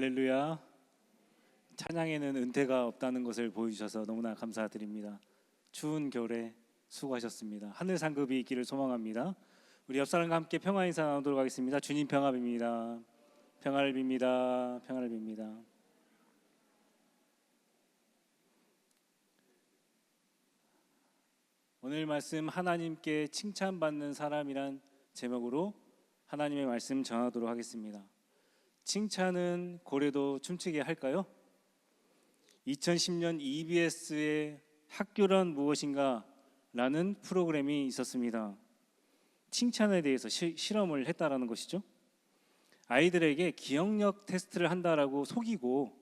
할렐루야. 찬양에는 은퇴가 없다는 것을 보여주셔서 너무나 감사드립니다. 추운 겨울에 수고하셨습니다. 하늘 상급이 있기를 소망합니다. 우리 옆 사람과 함께 평화 인사 나누도록 하겠습니다. 주님 평화 빕니다. 평화를 빕니다. 평화를 빕니다. 오늘 말씀 하나님께 칭찬받는 사람이란 제목으로 하나님의 말씀 전하도록 하겠습니다. 칭찬은 고래도 춤추게 할까요? 2010년 EBS의 학교란 무엇인가 라는 프로그램이 있었습니다. 칭찬에 대해서 실험을 했다라는 것이죠. 아이들에게 기억력 테스트를 한다라고 속이고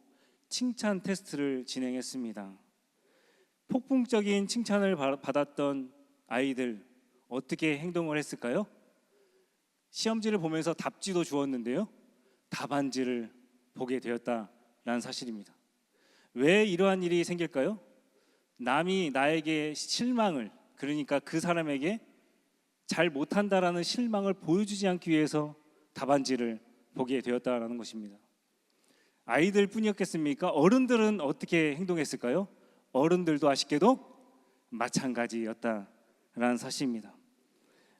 칭찬 테스트를 진행했습니다. 폭풍적인 칭찬을 받았던 아이들, 어떻게 행동을 했을까요? 시험지를 보면서 답지도 주었는데요, 답안지를 보게 되었다라는 사실입니다. 왜 이러한 일이 생길까요? 남이 나에게 실망을, 그러니까 그 사람에게 잘 못한다라는 실망을 보여주지 않기 위해서 답안지를 보게 되었다라는 것입니다. 아이들 뿐이었겠습니까? 어른들은 어떻게 행동했을까요? 어른들도 아쉽게도 마찬가지였다라는 사실입니다.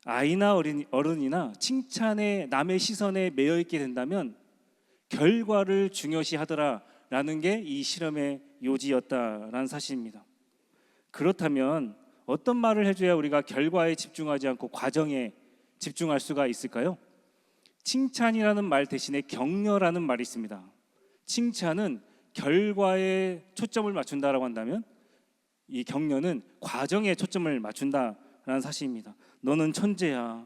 아이나 어른이나 칭찬에, 남의 시선에 매여 있게 된다면 결과를 중요시하더라라는 게 이 실험의 요지였다라는 사실입니다. 그렇다면 어떤 말을 해줘야 우리가 결과에 집중하지 않고 과정에 집중할 수가 있을까요? 칭찬이라는 말 대신에 격려라는 말이 있습니다. 칭찬은 결과에 초점을 맞춘다라고 한다면 이 격려는 과정에 초점을 맞춘다라는 사실입니다. 너는 천재야,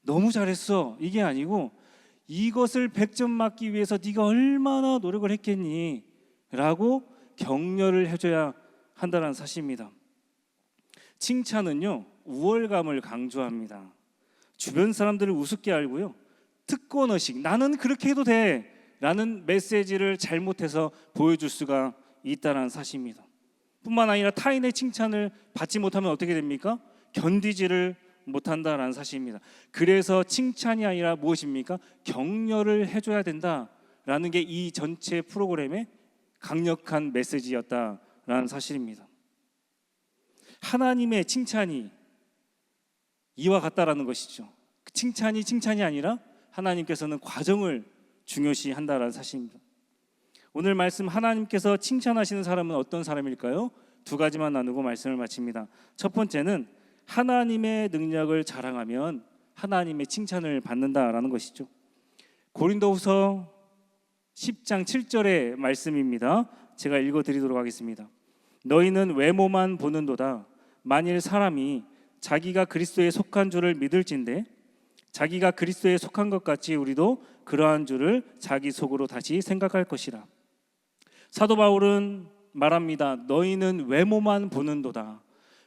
너무 잘했어, 이게 아니고 이것을 100점 맞기 위해서 네가 얼마나 노력을 했겠니? 라고 격려를 해줘야 한다는 사실입니다. 칭찬은요, 우월감을 강조합니다. 주변 사람들을 우습게 알고요, 특권의식, 나는 그렇게 해도 돼 라는 메시지를 잘못해서 보여줄 수가 있다는 사실입니다. 뿐만 아니라 타인의 칭찬을 받지 못하면 어떻게 됩니까? 견디지를 못한다라는 사실입니다. 그래서 칭찬이 아니라 무엇입니까? 격려를 해줘야 된다라는 게 이 전체 프로그램의 강력한 메시지였다라는 사실입니다. 하나님의 칭찬이 이와 같다라는 것이죠. 칭찬이 아니라 하나님께서는 과정을 중요시한다라는 사실입니다. 오늘 말씀, 하나님께서 칭찬하시는 사람은 어떤 사람일까요? 두 가지만 나누고 말씀을 마칩니다. 첫 번째는 하나님의 능력을 자랑하면 하나님의 칭찬을 받는다라는 것이죠. 고린도후서 10장 7절의 말씀입니다. 제가 읽어드리도록 하겠습니다. 너희는 외모만 보는도다. 만일 사람이 자기가 그리스도에 속한 줄을 믿을진대 자기가 그리스도에 속한 것 같이 우리도 그러한 줄을 자기 속으로 다시 생각할 것이라. 사도 바울은 말합니다. 너희는 외모만 보는도다.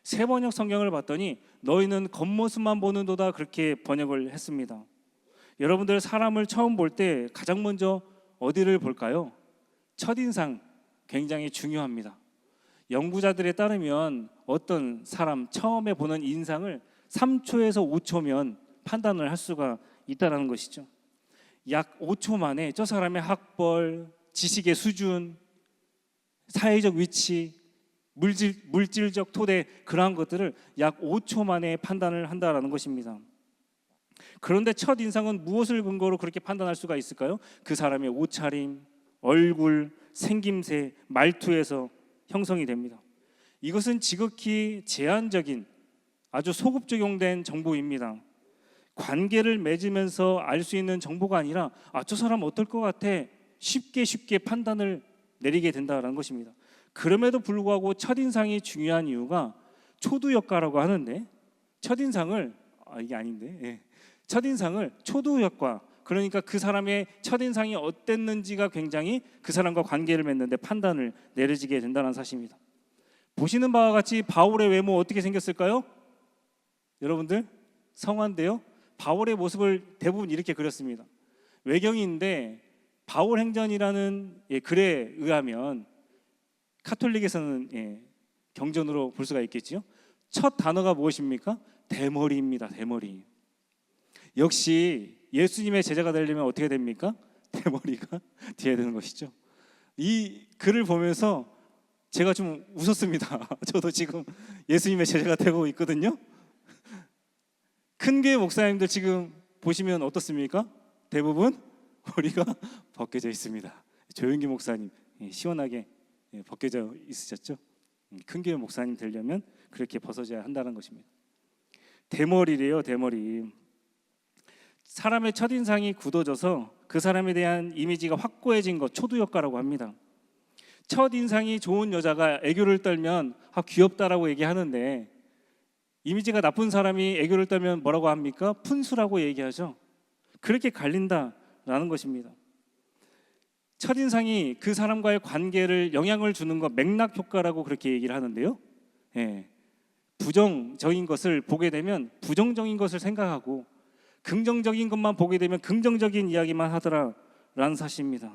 새 번역 성경을 봤더니 너희는 겉모습만 보는도다, 그렇게 번역을 했습니다. 여러분들 사람을 처음 볼 때 가장 먼저 어디를 볼까요? 첫인상 굉장히 중요합니다. 연구자들에 따르면 어떤 사람 처음에 보는 인상을 3초에서 5초면 판단을 할 수가 있다는 것이죠. 약 5초 만에 저 사람의 학벌, 지식의 수준, 사회적 위치, 물질적 토대, 그러한 것들을 약 5초 만에 판단을 한다는 것입니다. 그런데 첫 인상은 무엇을 근거로 그렇게 판단할 수가 있을까요? 그 사람의 옷차림, 얼굴, 생김새, 말투에서 형성이 됩니다. 이것은 지극히 제한적인, 아주 소급 적용된 정보입니다. 관계를 맺으면서 알 수 있는 정보가 아니라 저 사람 어떨 것 같아, 쉽게 판단을 내리게 된다는 것입니다. 그럼에도 불구하고 첫인상이 중요한 이유가 초두효과라고 하는데, 첫인상을 첫인상을 초두효과, 그러니까 그 사람의 첫인상이 어땠는지가 굉장히 그 사람과 관계를 맺는데 판단을 내려지게 된다는 사실입니다. 보시는 바와 같이 바울의 외모 어떻게 생겼을까요? 여러분들 성화인데요, 바울의 모습을 대부분 이렇게 그렸습니다. 외경인데 바울 행전이라는 글에 의하면 카톨릭에서는 경전으로 볼 수가 있겠죠. 첫 단어가 무엇입니까? 대머리입니다. 대머리. 역시 예수님의 제자가 되려면 어떻게 됩니까? 대머리가 되어야 되는 것이죠. 이 글을 보면서 제가 좀 웃었습니다. 저도 지금 예수님의 제자가 되고 있거든요. 큰 교회 목사님들 지금 보시면 어떻습니까? 대부분 머리가 벗겨져 있습니다. 조용기 목사님 시원하게 벗겨져 있으셨죠? 큰 교회 목사님 되려면 그렇게 벗어져야 한다는 것입니다. 대머리래요, 대머리. 사람의 첫인상이 굳어져서 그 사람에 대한 이미지가 확고해진 것, 초두효과라고 합니다. 첫인상이 좋은 여자가 애교를 떨면 귀엽다라고 얘기하는데, 이미지가 나쁜 사람이 애교를 떨면 뭐라고 합니까? 푼수라고 얘기하죠. 그렇게 갈린다라는 것입니다. 첫인상이 그 사람과의 관계를 영향을 주는 것, 맥락 효과라고 그렇게 얘기를 하는데요. 부정적인 것을 보게 되면 부정적인 것을 생각하고 긍정적인 것만 보게 되면 긍정적인 이야기만 하더라라는 사실입니다.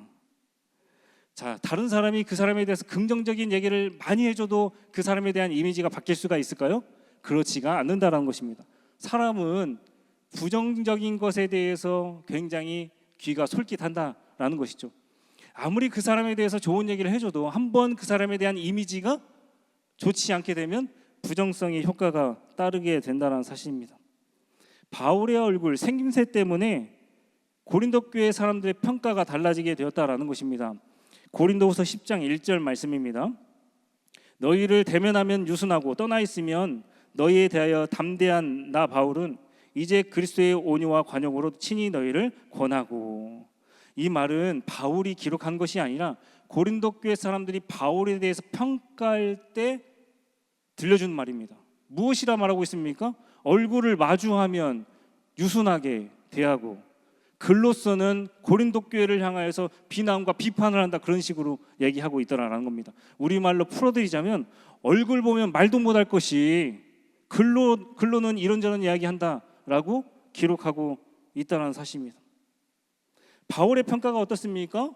자, 다른 사람이 그 사람에 대해서 긍정적인 얘기를 많이 해줘도 그 사람에 대한 이미지가 바뀔 수가 있을까요? 그렇지가 않는다라는 것입니다. 사람은 부정적인 것에 대해서 굉장히 귀가 솔깃한다라는 것이죠. 아무리 그 사람에 대해서 좋은 얘기를 해줘도 한번 그 사람에 대한 이미지가 좋지 않게 되면 부정성의 효과가 따르게 된다는 사실입니다. 바울의 얼굴, 생김새 때문에 고린도 교회 사람들의 평가가 달라지게 되었다라는 것입니다. 고린도후서 10장 1절 말씀입니다. 너희를 대면하면 유순하고 떠나 있으면 너희에 대하여 담대한 나 바울은 이제 그리스도의 온유와 관용으로 친히 너희를 권하고. 이 말은 바울이 기록한 것이 아니라 고린도 교회 사람들이 바울에 대해서 평가할 때 들려준 말입니다. 무엇이라 말하고 있습니까? 얼굴을 마주하면 유순하게 대하고, 글로서는 고린도 교회를 향하여서 비난과 비판을 한다, 그런 식으로 얘기하고 있더라라는 겁니다. 우리말로 풀어드리자면 얼굴 보면 말도 못할 것이 글로는 이런저런 이야기한다라고 기록하고 있다는 사실입니다. 바울의 평가가 어떻습니까?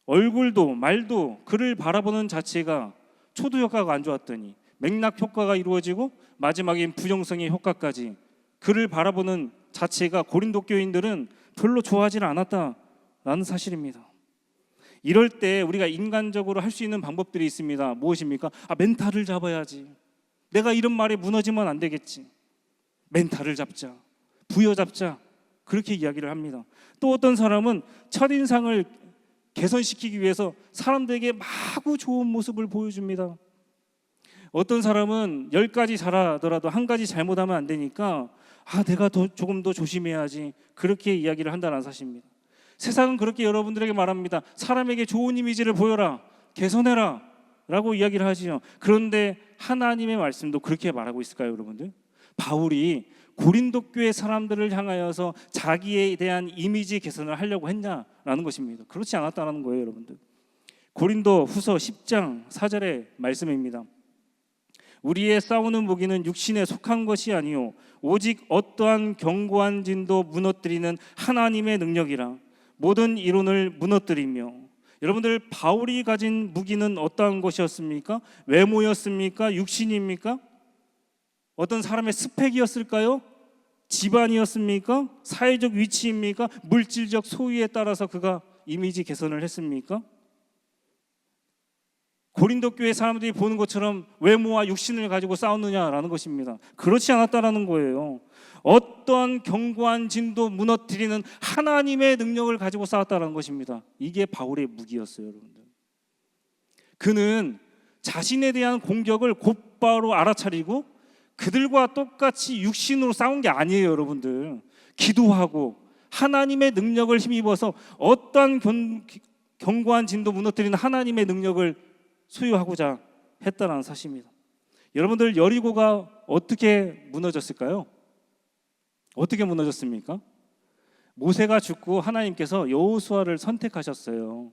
얼굴도 말도 그를 바라보는 자체가 초두 효과가 안 좋았더니 맥락 효과가 이루어지고 마지막엔 부정성의 효과까지, 그를 바라보는 자체가 고린도 교인들은 별로 좋아하지 않았다라는 사실입니다. 이럴 때 우리가 인간적으로 할 수 있는 방법들이 있습니다. 무엇입니까? 멘탈을 잡아야지. 내가 이런 말에 무너지면 안 되겠지. 멘탈을 잡자, 부여잡자, 그렇게 이야기를 합니다. 또 어떤 사람은 첫인상을 개선시키기 위해서 사람들에게 마구 좋은 모습을 보여줍니다. 어떤 사람은 10가지 잘하더라도 한 가지 잘못하면 안 되니까 내가 조금 더 조심해야지, 그렇게 이야기를 한다는 사실입니다. 세상은 그렇게 여러분들에게 말합니다. 사람에게 좋은 이미지를 보여라, 개선해라 라고 이야기를 하지요. 그런데 하나님의 말씀도 그렇게 말하고 있을까요, 여러분들? 바울이 고린도 교회 사람들을 향하여서 자기에 대한 이미지 개선을 하려고 했냐라는 것입니다. 그렇지 않았다는 거예요, 여러분들. 고린도 후서 10장 4절의 말씀입니다. 우리의 싸우는 무기는 육신에 속한 것이 아니요 오직 어떠한 견고한 진도 무너뜨리는 하나님의 능력이라 모든 이론을 무너뜨리며. 여러분들, 바울이 가진 무기는 어떠한 것이었습니까? 외모였습니까? 육신입니까? 어떤 사람의 스펙이었을까요? 집안이었습니까? 사회적 위치입니까? 물질적 소유에 따라서 그가 이미지 개선을 했습니까? 고린도 교회 사람들이 보는 것처럼 외모와 육신을 가지고 싸웠느냐라는 것입니다. 그렇지 않았다라는 거예요. 어떠한 견고한 진도 무너뜨리는 하나님의 능력을 가지고 싸웠다라는 것입니다. 이게 바울의 무기였어요, 여러분들. 그는 자신에 대한 공격을 곧바로 알아차리고 그들과 똑같이 육신으로 싸운 게 아니에요, 여러분들. 기도하고 하나님의 능력을 힘입어서 어떠한 견고한 진도 무너뜨리는 하나님의 능력을 소유하고자 했다는 사실입니다. 여러분들, 여리고가 어떻게 무너졌을까요? 어떻게 무너졌습니까? 모세가 죽고 하나님께서 여호수아를 선택하셨어요.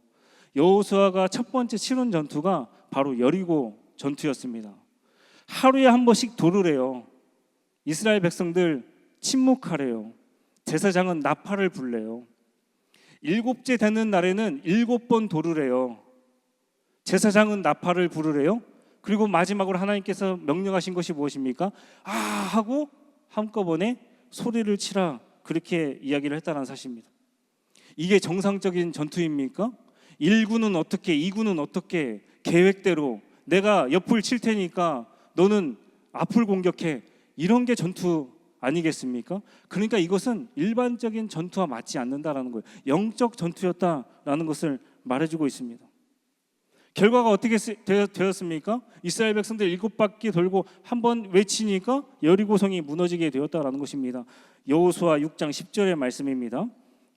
여호수아가 첫 번째 치른 전투가 바로 여리고 전투였습니다. 하루에 한 번씩 도르래요. 이스라엘 백성들 침묵하래요. 제사장은 나팔을 불래요. 7째 되는 날에는 7번 도르래요. 제사장은 나팔을 부르래요. 그리고 마지막으로 하나님께서 명령하신 것이 무엇입니까? 하고 한꺼번에 소리를 치라, 그렇게 이야기를 했다는 사실입니다. 이게 정상적인 전투입니까? 1군은 어떻게, 2군은 어떻게, 계획대로 내가 옆을 칠 테니까 너는 앞을 공격해, 이런 게 전투 아니겠습니까? 그러니까 이것은 일반적인 전투와 맞지 않는다라는 거예요. 영적 전투였다라는 것을 말해주고 있습니다. 결과가 어떻게 되었습니까? 이스라엘 백성들 7바퀴 돌고 한번 외치니까 여리고성이 무너지게 되었다라는 것입니다. 여호수아 6장 10절의 말씀입니다.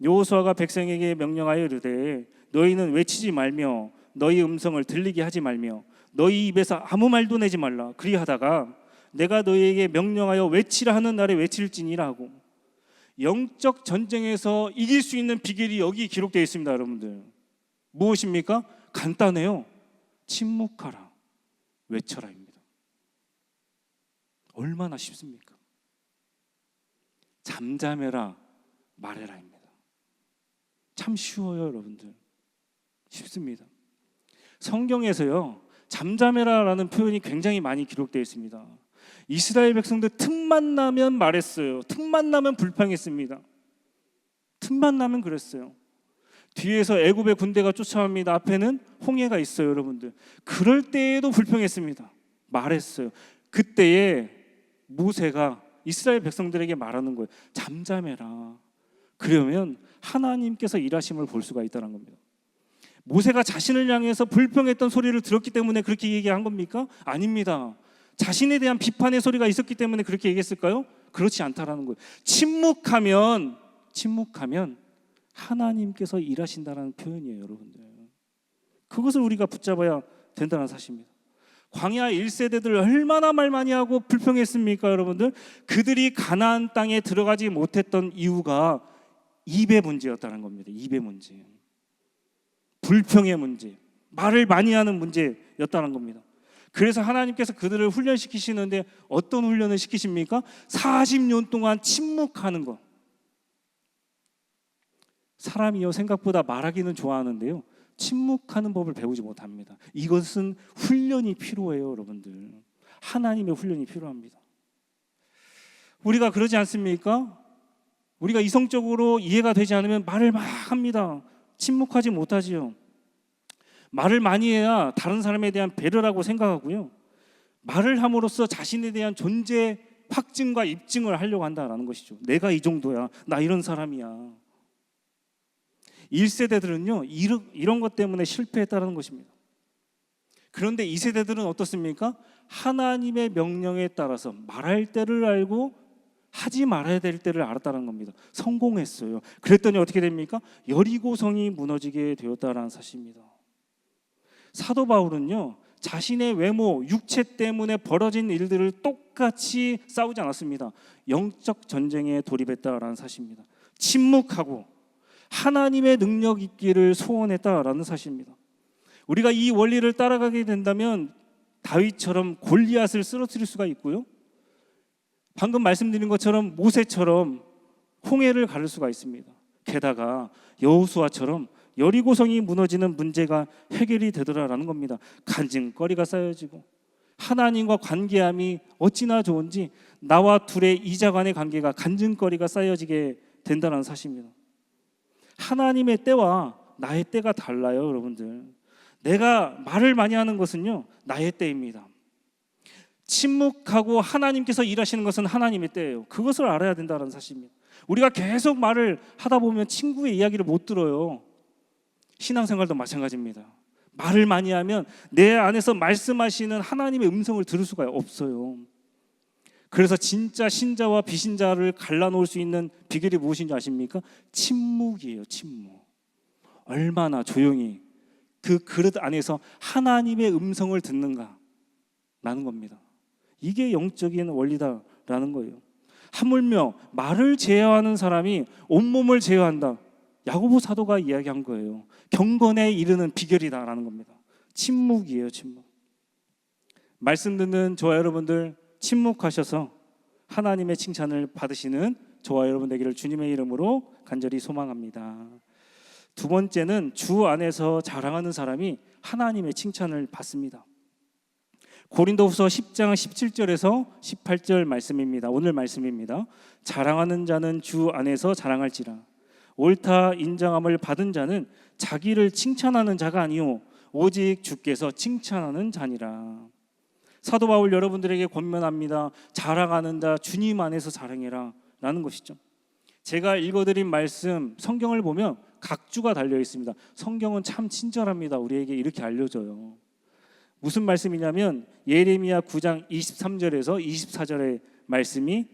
여호수아가 백성에게 명령하여 이르되 너희는 외치지 말며 너희 음성을 들리게 하지 말며 너희 입에서 아무 말도 내지 말라. 그리하다가 내가 너희에게 명령하여 외치라 하는 날에 외칠지니라 하고. 영적 전쟁에서 이길 수 있는 비결이 여기 기록되어 있습니다. 여러분들 무엇입니까? 간단해요. 침묵하라, 외쳐라입니다. 얼마나 쉽습니까? 잠잠해라, 말해라입니다. 참 쉬워요, 여러분들. 쉽습니다. 성경에서요, 잠잠해라라는 표현이 굉장히 많이 기록되어 있습니다. 이스라엘 백성들 틈만 나면 말했어요. 틈만 나면 불평했습니다. 틈만 나면 그랬어요. 뒤에서 애굽의 군대가 쫓아옵니다. 앞에는 홍해가 있어요, 여러분들. 그럴 때에도 불평했습니다. 말했어요. 그때에 모세가 이스라엘 백성들에게 말하는 거예요. 잠잠해라. 그러면 하나님께서 일하심을 볼 수가 있다는 겁니다. 모세가 자신을 향해서 불평했던 소리를 들었기 때문에 그렇게 얘기한 겁니까? 아닙니다. 자신에 대한 비판의 소리가 있었기 때문에 그렇게 얘기했을까요? 그렇지 않다라는 거예요. 침묵하면 하나님께서 일하신다는 표현이에요, 여러분들. 그것을 우리가 붙잡아야 된다는 사실입니다. 광야 1세대들 얼마나 말 많이 하고 불평했습니까, 여러분들? 그들이 가나안 땅에 들어가지 못했던 이유가 입의 문제였다는 겁니다. 입의 문제, 불평의 문제, 말을 많이 하는 문제였다는 겁니다. 그래서 하나님께서 그들을 훈련시키시는데 어떤 훈련을 시키십니까? 40년 동안 침묵하는 것. 사람이요, 생각보다 말하기는 좋아하는데요, 침묵하는 법을 배우지 못합니다. 이것은 훈련이 필요해요, 여러분들. 하나님의 훈련이 필요합니다. 우리가 그러지 않습니까? 우리가 이성적으로 이해가 되지 않으면 말을 막 합니다. 침묵하지 못하지요. 말을 많이 해야 다른 사람에 대한 배려라고 생각하고요, 말을 함으로써 자신에 대한 존재 확증과 입증을 하려고 한다는 것이죠. 내가 이 정도야, 나 이런 사람이야. 1세대들은요 이런 것 때문에 실패했다는 것입니다. 그런데 2세대들은 어떻습니까? 하나님의 명령에 따라서 말할 때를 알고 하지 말아야 될 때를 알았다는 겁니다. 성공했어요. 그랬더니 어떻게 됩니까? 여리고성이 무너지게 되었다는 사실입니다. 사도 바울은요, 자신의 외모, 육체 때문에 벌어진 일들을 똑같이 싸우지 않았습니다. 영적 전쟁에 돌입했다라는 사실입니다. 침묵하고 하나님의 능력 있기를 소원했다라는 사실입니다. 우리가 이 원리를 따라가게 된다면 다윗처럼 골리앗을 쓰러뜨릴 수가 있고요, 방금 말씀드린 것처럼 모세처럼 홍해를 가를 수가 있습니다. 게다가 여호수아처럼 여리고성이 무너지는 문제가 해결이 되더라라는 겁니다. 간증거리가 쌓여지고 하나님과 관계함이 어찌나 좋은지 나와 둘의 이자 간의 관계가 간증거리가 쌓여지게 된다는 사실입니다. 하나님의 때와 나의 때가 달라요, 여러분들. 내가 말을 많이 하는 것은요, 나의 때입니다. 침묵하고 하나님께서 일하시는 것은 하나님의 때예요. 그것을 알아야 된다는 사실입니다. 우리가 계속 말을 하다 보면 친구의 이야기를 못 들어요. 신앙생활도 마찬가지입니다. 말을 많이 하면 내 안에서 말씀하시는 하나님의 음성을 들을 수가 없어요. 그래서 진짜 신자와 비신자를 갈라놓을 수 있는 비결이 무엇인지 아십니까? 침묵이에요. 침묵. 얼마나 조용히 그 그릇 안에서 하나님의 음성을 듣는가 라는 겁니다. 이게 영적인 원리다라는 거예요. 하물며 말을 제어하는 사람이 온몸을 제어한다, 야고보 사도가 이야기한 거예요. 경건에 이르는 비결이다라는 겁니다. 침묵이에요, 침묵. 말씀 듣는 저와 여러분들 침묵하셔서 하나님의 칭찬을 받으시는 저와 여러분 되기를 주님의 이름으로 간절히 소망합니다. 두 번째는 주 안에서 자랑하는 사람이 하나님의 칭찬을 받습니다. 고린도후서 10장 17절에서 18절 말씀입니다. 오늘 말씀입니다. 자랑하는 자는 주 안에서 자랑할지라. 옳다 인정함을 받은 자는 자기를 칭찬하는 자가 아니요 오직 주께서 칭찬하는 자니라. 사도 바울 여러분들에게 권면합니다. 자랑하는 자 주님 안에서 자랑해라 라는 것이죠. 제가 읽어드린 말씀 성경을 보면 각주가 달려 있습니다. 성경은 참 친절합니다. 우리에게 이렇게 알려줘요. 무슨 말씀이냐면 예레미야 9장 23절에서 24절의 말씀이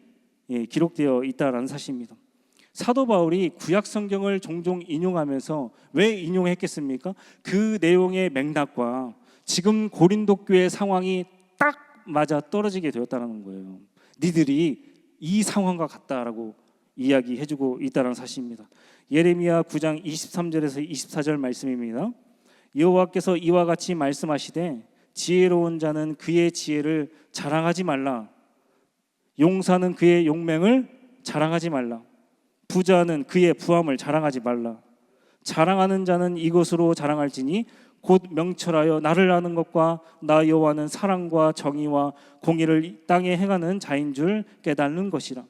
기록되어 있다라는 사실입니다. 사도 바울이 구약 성경을 종종 인용하면서 왜 인용했겠습니까? 그 내용의 맥락과 지금 고린도 교회 상황이 딱 맞아 떨어지게 되었다는 거예요. 니들이 이 상황과 같다라고 이야기해주고 있다는 사실입니다. 예레미야 9장 23절에서 24절 말씀입니다. 여호와께서 이와 같이 말씀하시되 지혜로운 자는 그의 지혜를 자랑하지 말라. 용사는 그의 용맹을 자랑하지 말라. 부자는 그의 부함을 자랑하지 말라. 자랑하는 자는 이것으로 자랑할지니 곧 명철하여 나를 아는 것과 나 여호와는 사랑과 정의와 공의를 이 땅에 행하는 자인 줄 깨닫는 것이라.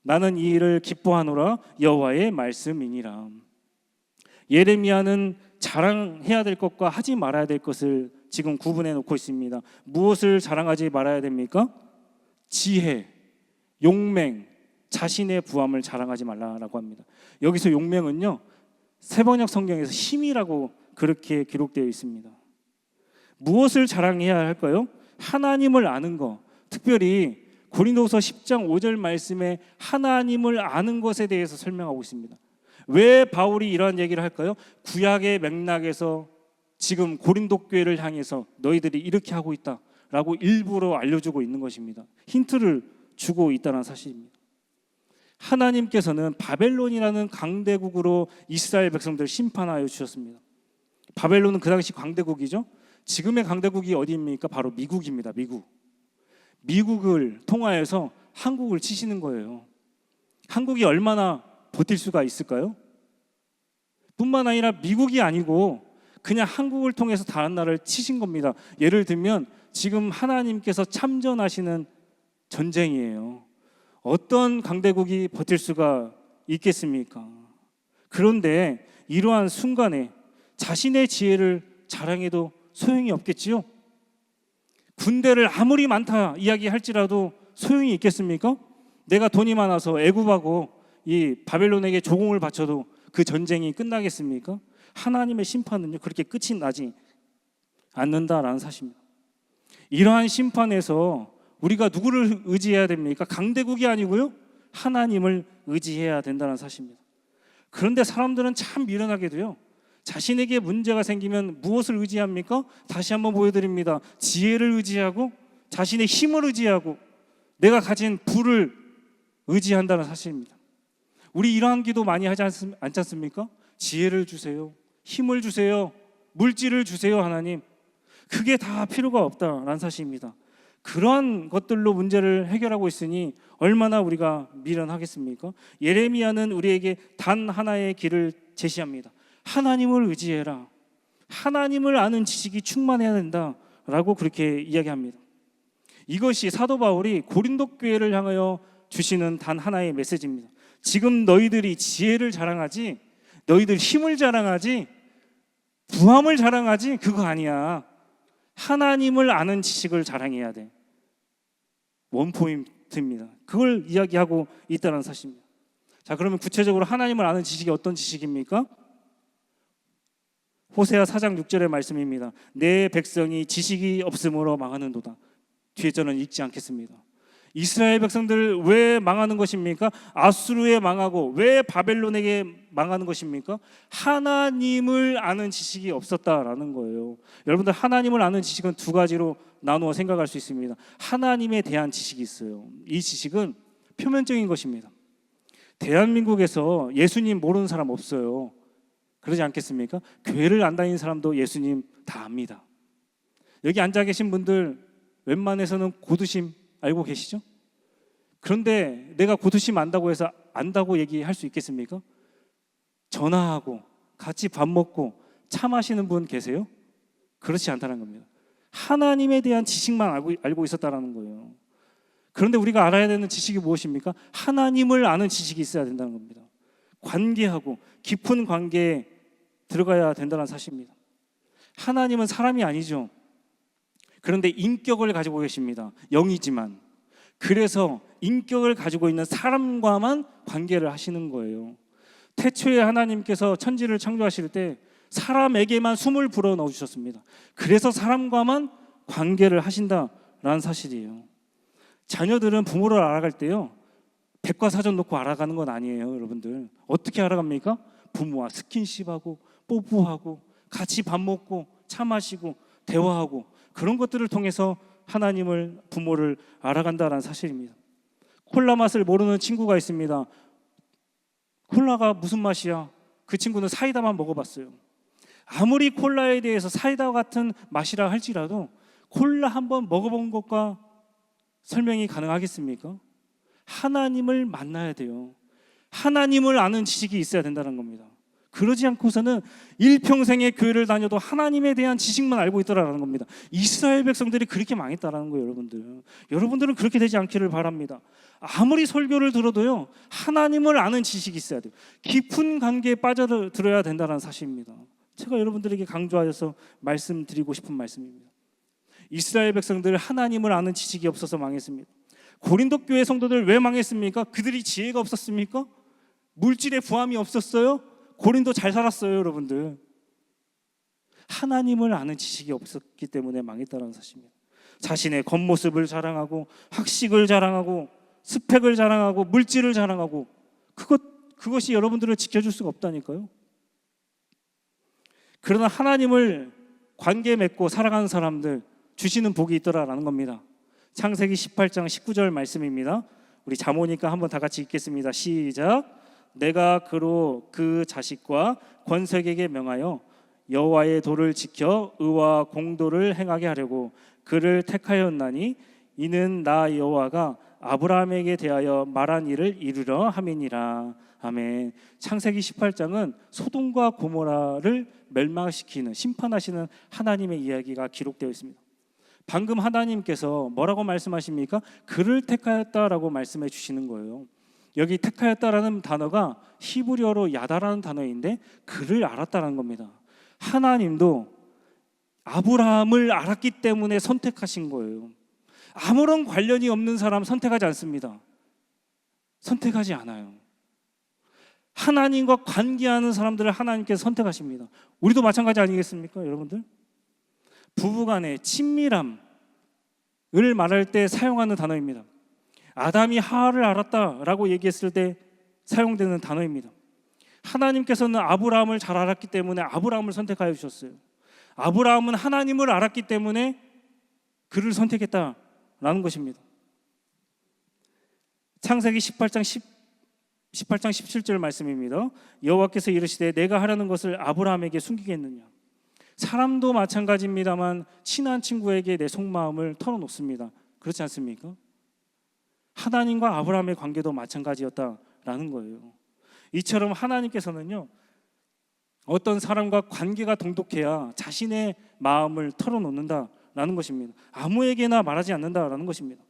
나는 이 일을 기뻐하노라. 여호와의 말씀이니라. 예레미야는 자랑해야 될 것과 하지 말아야 될 것을 지금 구분해 놓고 있습니다. 무엇을 자랑하지 말아야 됩니까? 지혜, 용맹, 자신의 부함을 자랑하지 말라라고 합니다. 여기서 용맹은요, 세번역 성경에서 힘이라고 그렇게 기록되어 있습니다. 무엇을 자랑해야 할까요? 하나님을 아는 것. 특별히 고린도서 10장 5절 말씀에 하나님을 아는 것에 대해서 설명하고 있습니다. 왜 바울이 이러한 얘기를 할까요? 구약의 맥락에서 지금 고린도 교회를 향해서 너희들이 이렇게 하고 있다라고 일부러 알려주고 있는 것입니다. 힌트를 주고 있다는 사실입니다. 하나님께서는 바벨론이라는 강대국으로 이스라엘 백성들을 심판하여 주셨습니다. 바벨론은 그 당시 강대국이죠. 지금의 강대국이 어디입니까? 바로 미국입니다. 미국을 통하여서 한국을 치시는 거예요. 한국이 얼마나 버틸 수가 있을까요? 뿐만 아니라 미국이 아니고 그냥 한국을 통해서 다른 나라를 치신 겁니다. 예를 들면 지금 하나님께서 참전하시는 전쟁이에요. 어떤 강대국이 버틸 수가 있겠습니까? 그런데 이러한 순간에 자신의 지혜를 자랑해도 소용이 없겠지요. 군대를 아무리 많다 이야기할지라도 소용이 있겠습니까? 내가 돈이 많아서 애굽하고 이 바벨론에게 조공을 바쳐도 그 전쟁이 끝나겠습니까? 하나님의 심판은요 그렇게 끝이 나지 않는다라는 사실입니다. 이러한 심판에서 우리가 누구를 의지해야 됩니까? 강대국이 아니고요 하나님을 의지해야 된다는 사실입니다. 그런데 사람들은 참 미련하게도요 자신에게 문제가 생기면 무엇을 의지합니까? 다시 한번 보여드립니다. 지혜를 의지하고 자신의 힘을 의지하고 내가 가진 부를 의지한다는 사실입니다. 우리 이러한 기도 많이 하지 않지 않습니까? 지혜를 주세요, 힘을 주세요, 물질을 주세요. 하나님, 그게 다 필요가 없다라는 사실입니다. 그러한 것들로 문제를 해결하고 있으니 얼마나 우리가 미련하겠습니까? 예레미야는 우리에게 단 하나의 길을 제시합니다. 하나님을 의지해라. 하나님을 아는 지식이 충만해야 된다라고 그렇게 이야기합니다. 이것이 사도 바울이 고린도 교회를 향하여 주시는 단 하나의 메시지입니다. 지금 너희들이 지혜를 자랑하지, 너희들 힘을 자랑하지, 부함을 자랑하지, 그거 아니야. 하나님을 아는 지식을 자랑해야 돼. 원포인트입니다. 그걸 이야기하고 있다는 사실입니다. 자, 그러면 구체적으로 하나님을 아는 지식이 어떤 지식입니까? 호세아 4장 6절의 말씀입니다. 내 백성이 지식이 없으므로 망하는도다. 뒤에 저는 읽지 않겠습니다. 이스라엘 백성들 왜 망하는 것입니까? 아수르에 망하고 왜 바벨론에게 망하는 것입니까? 하나님을 아는 지식이 없었다라는 거예요. 여러분들, 하나님을 아는 지식은 두 가지로 나누어 생각할 수 있습니다. 하나님에 대한 지식이 있어요. 이 지식은 표면적인 것입니다. 대한민국에서 예수님 모르는 사람 없어요. 그러지 않겠습니까? 교회를 안 다니는 사람도 예수님 다 압니다. 여기 앉아 계신 분들 웬만해서는 고두심 알고 계시죠? 그런데 내가 고두심 안다고 해서 안다고 얘기할 수 있겠습니까? 전화하고 같이 밥 먹고 차 마시는 분 계세요? 그렇지 않다는 겁니다. 하나님에 대한 지식만 알고 있었다는 거예요. 그런데 우리가 알아야 되는 지식이 무엇입니까? 하나님을 아는 지식이 있어야 된다는 겁니다. 관계하고 깊은 관계에 들어가야 된다는 사실입니다. 하나님은 사람이 아니죠. 그런데 인격을 가지고 계십니다. 영이지만. 그래서 인격을 가지고 있는 사람과만 관계를 하시는 거예요. 태초에 하나님께서 천지를 창조하실 때 사람에게만 숨을 불어 넣어주셨습니다. 그래서 사람과만 관계를 하신다라는 사실이에요. 자녀들은 부모를 알아갈 때요, 백과사전 놓고 알아가는 건 아니에요. 여러분들 어떻게 알아갑니까? 부모와 스킨십하고 뽀뽀하고 같이 밥 먹고 차 마시고 대화하고, 그런 것들을 통해서 하나님을, 부모를 알아간다는 사실입니다. 콜라 맛을 모르는 친구가 있습니다. 콜라가 무슨 맛이야? 그 친구는 사이다만 먹어봤어요. 아무리 콜라에 대해서 사이다 같은 맛이라 할지라도 콜라 한번 먹어본 것과 설명이 가능하겠습니까? 하나님을 만나야 돼요. 하나님을 아는 지식이 있어야 된다는 겁니다. 그러지 않고서는 일평생의 교회를 다녀도 하나님에 대한 지식만 알고 있더라라는 겁니다. 이스라엘 백성들이 그렇게 망했다라는 거예요. 여러분들은 그렇게 되지 않기를 바랍니다. 아무리 설교를 들어도요, 하나님을 아는 지식이 있어야 돼요. 깊은 관계에 빠져들어야 된다는 사실입니다. 제가 여러분들에게 강조하여서 말씀드리고 싶은 말씀입니다. 이스라엘 백성들 하나님을 아는 지식이 없어서 망했습니다. 고린도 교회 성도들 왜 망했습니까? 그들이 지혜가 없었습니까? 물질의 부함이 없었어요? 고린도 잘 살았어요. 여러분들 하나님을 아는 지식이 없었기 때문에 망했다는 사실입니다. 자신의 겉모습을 자랑하고 학식을 자랑하고 스펙을 자랑하고 물질을 자랑하고, 그것이 여러분들을 지켜줄 수가 없다니까요. 그러나 하나님을 관계 맺고 살아가는 사람들 주시는 복이 있더라라는 겁니다. 창세기 18장 19절 말씀입니다. 우리 잠오니까 한번 다 같이 읽겠습니다. 시작. 내가 그로 그 자식과 권색에게 명하여 여호와의 도를 지켜 의와 공도를 행하게 하려고 그를 택하였나니 이는 나 여호와가 아브라함에게 대하여 말한 일을 이루려 함이니라. 아멘. 창세기 18장은 소돔과 고모라를 멸망시키는, 심판하시는 하나님의 이야기가 기록되어 있습니다. 방금 하나님께서 뭐라고 말씀하십니까? 그를 택하였다라고 말씀해 주시는 거예요. 여기 택하였다라는 단어가 히브리어로 야다라는 단어인데 그를 알았다는 겁니다. 하나님도 아브라함을 알았기 때문에 선택하신 거예요. 아무런 관련이 없는 사람 선택하지 않습니다. 선택하지 않아요. 하나님과 관계하는 사람들을 하나님께서 선택하십니다. 우리도 마찬가지 아니겠습니까, 여러분들? 부부간의 친밀함을 말할 때 사용하는 단어입니다. 아담이 하와를 알았다라고 얘기했을 때 사용되는 단어입니다. 하나님께서는 아브라함을 잘 알았기 때문에 아브라함을 선택하여 주셨어요. 아브라함은 하나님을 알았기 때문에 그를 선택했다라는 것입니다. 창세기 18장 17절 말씀입니다. 여호와께서 이르시되 내가 하려는 것을 아브라함에게 숨기겠느냐. 사람도 마찬가지입니다만 친한 친구에게 내 속마음을 털어놓습니다. 그렇지 않습니까? 하나님과 아브라함의 관계도 마찬가지였다라는 거예요. 이처럼 하나님께서는요, 어떤 사람과 관계가 돈독해야 자신의 마음을 털어놓는다라는 것입니다. 아무에게나 말하지 않는다라는 것입니다.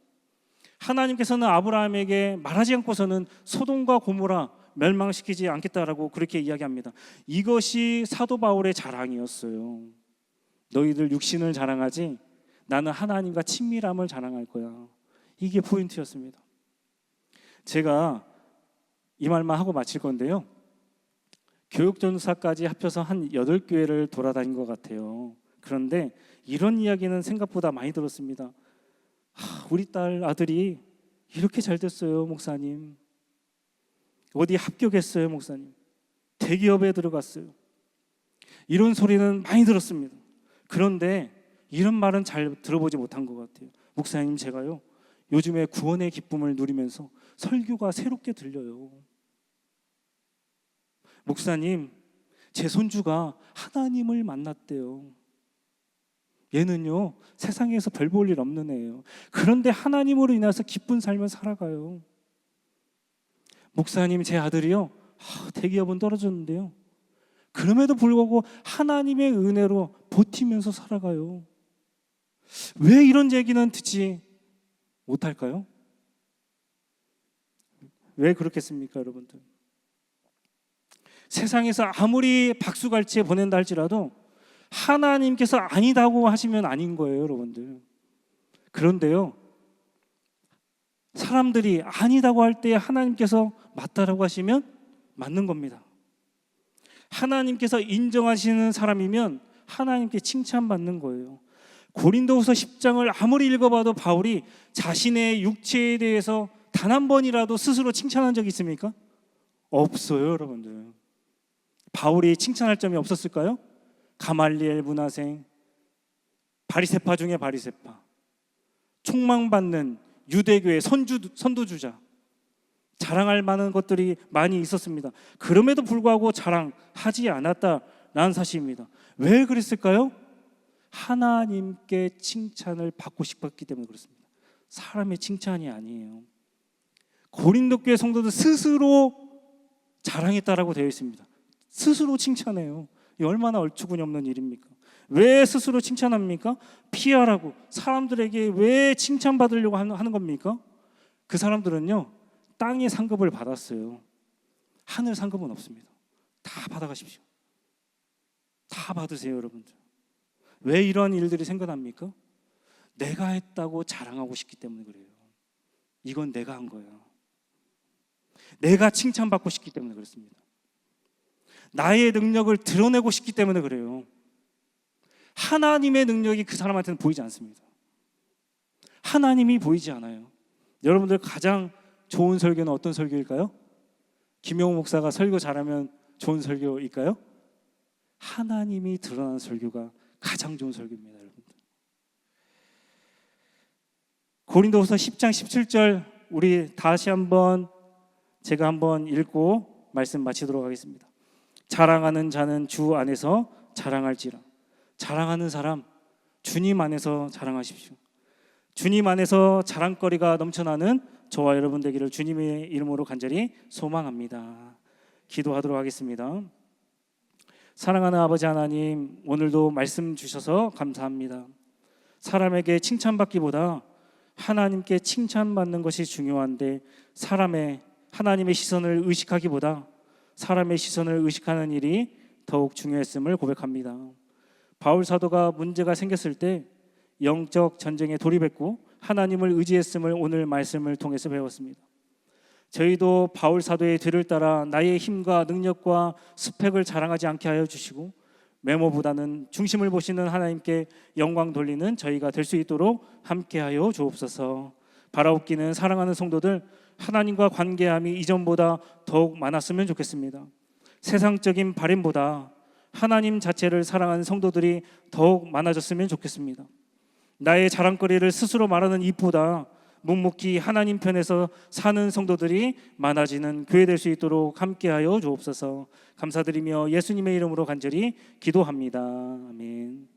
하나님께서는 아브라함에게 말하지 않고서는 소돔과 고모라 멸망시키지 않겠다라고 그렇게 이야기합니다. 이것이 사도 바울의 자랑이었어요. 너희들 육신을 자랑하지 나는 하나님과 친밀함을 자랑할 거야. 이게 포인트였습니다. 제가 이 말만 하고 마칠 건데요, 교육전사까지 합쳐서 한 8교회를 돌아다닌 것 같아요. 그런데 이런 이야기는 생각보다 많이 들었습니다. 우리 딸 아들이 이렇게 잘 됐어요, 목사님. 어디 합격했어요, 목사님. 대기업에 들어갔어요. 이런 소리는 많이 들었습니다. 그런데 이런 말은 잘 들어보지 못한 것 같아요. 목사님, 제가요 요즘에 구원의 기쁨을 누리면서 설교가 새롭게 들려요. 목사님, 제 손주가 하나님을 만났대요. 얘는요 세상에서 별 볼 일 없는 애예요. 그런데 하나님으로 인해서 기쁜 삶을 살아가요. 목사님, 제 아들이요 대기업은 떨어졌는데요 그럼에도 불구하고 하나님의 은혜로 버티면서 살아가요. 왜 이런 얘기는 듣지 못할까요? 왜 그렇겠습니까, 여러분들? 세상에서 아무리 박수갈채 보낸다 할지라도 하나님께서 아니다고 하시면 아닌 거예요, 여러분들. 그런데요, 사람들이 아니다고 할 때 하나님께서 맞다라고 하시면 맞는 겁니다. 하나님께서 인정하시는 사람이면 하나님께 칭찬받는 거예요. 고린도후서 10장을 아무리 읽어봐도 바울이 자신의 육체에 대해서 단 한 번이라도 스스로 칭찬한 적이 있습니까? 없어요, 여러분들. 바울이 칭찬할 점이 없었을까요? 가말리엘 문화생, 바리새파 중에 바리새파, 총망받는 유대교의 선두주자, 자랑할 만한 것들이 많이 있었습니다. 그럼에도 불구하고 자랑하지 않았다라는 사실입니다. 왜 그랬을까요? 하나님께 칭찬을 받고 싶었기 때문에 그렇습니다. 사람의 칭찬이 아니에요. 고린도 교회 성도들 스스로 자랑했다라고 되어 있습니다. 스스로 칭찬해요. 이 얼마나 얼추군이 없는 일입니까? 왜 스스로 칭찬합니까? 피하라고. 사람들에게 왜 칭찬받으려고 하는 겁니까? 그 사람들은요, 땅의 상급을 받았어요. 하늘 상급은 없습니다. 다 받아가십시오. 다 받으세요, 여러분들. 왜 이런 일들이 생겨납니까? 내가 했다고 자랑하고 싶기 때문에 그래요. 이건 내가 한 거예요. 내가 칭찬받고 싶기 때문에 그렇습니다. 나의 능력을 드러내고 싶기 때문에 그래요. 하나님의 능력이 그 사람한테는 보이지 않습니다. 하나님이 보이지 않아요. 여러분들 가장 좋은 설교는 어떤 설교일까요? 김용호 목사가 설교 잘하면 좋은 설교일까요? 하나님이 드러나는 설교가 가장 좋은 설교입니다, 여러분들. 고린도후서 10장 17절 우리 다시 한번 제가 한번 읽고 말씀 마치도록 하겠습니다. 자랑하는 자는 주 안에서 자랑할지라. 자랑하는 사람, 주님 안에서 자랑하십시오. 주님 안에서 자랑거리가 넘쳐나는 저와 여러분 되기를 주님의 이름으로 간절히 소망합니다. 기도하도록 하겠습니다. 사랑하는 아버지 하나님, 오늘도 말씀 주셔서 감사합니다. 사람에게 칭찬받기보다 하나님께 칭찬받는 것이 중요한데 하나님의 시선을 의식하기보다 사람의 시선을 의식하는 일이 더욱 중요했음을 고백합니다. 바울 사도가 문제가 생겼을 때 영적 전쟁에 돌입했고 하나님을 의지했음을 오늘 말씀을 통해서 배웠습니다. 저희도 바울 사도의 뒤를 따라 나의 힘과 능력과 스펙을 자랑하지 않게 하여 주시고 메모보다는 중심을 보시는 하나님께 영광 돌리는 저희가 될 수 있도록 함께하여 주옵소서. 바라옵기는 사랑하는 성도들 하나님과 관계함이 이전보다 더욱 많았으면 좋겠습니다. 세상적인 바램보다 하나님 자체를 사랑하는 성도들이 더욱 많아졌으면 좋겠습니다. 나의 자랑거리를 스스로 말하는 입보다 묵묵히 하나님 편에서 사는 성도들이 많아지는 교회 될 수 있도록 함께하여 주옵소서. 감사드리며 예수님의 이름으로 간절히 기도합니다. 아멘.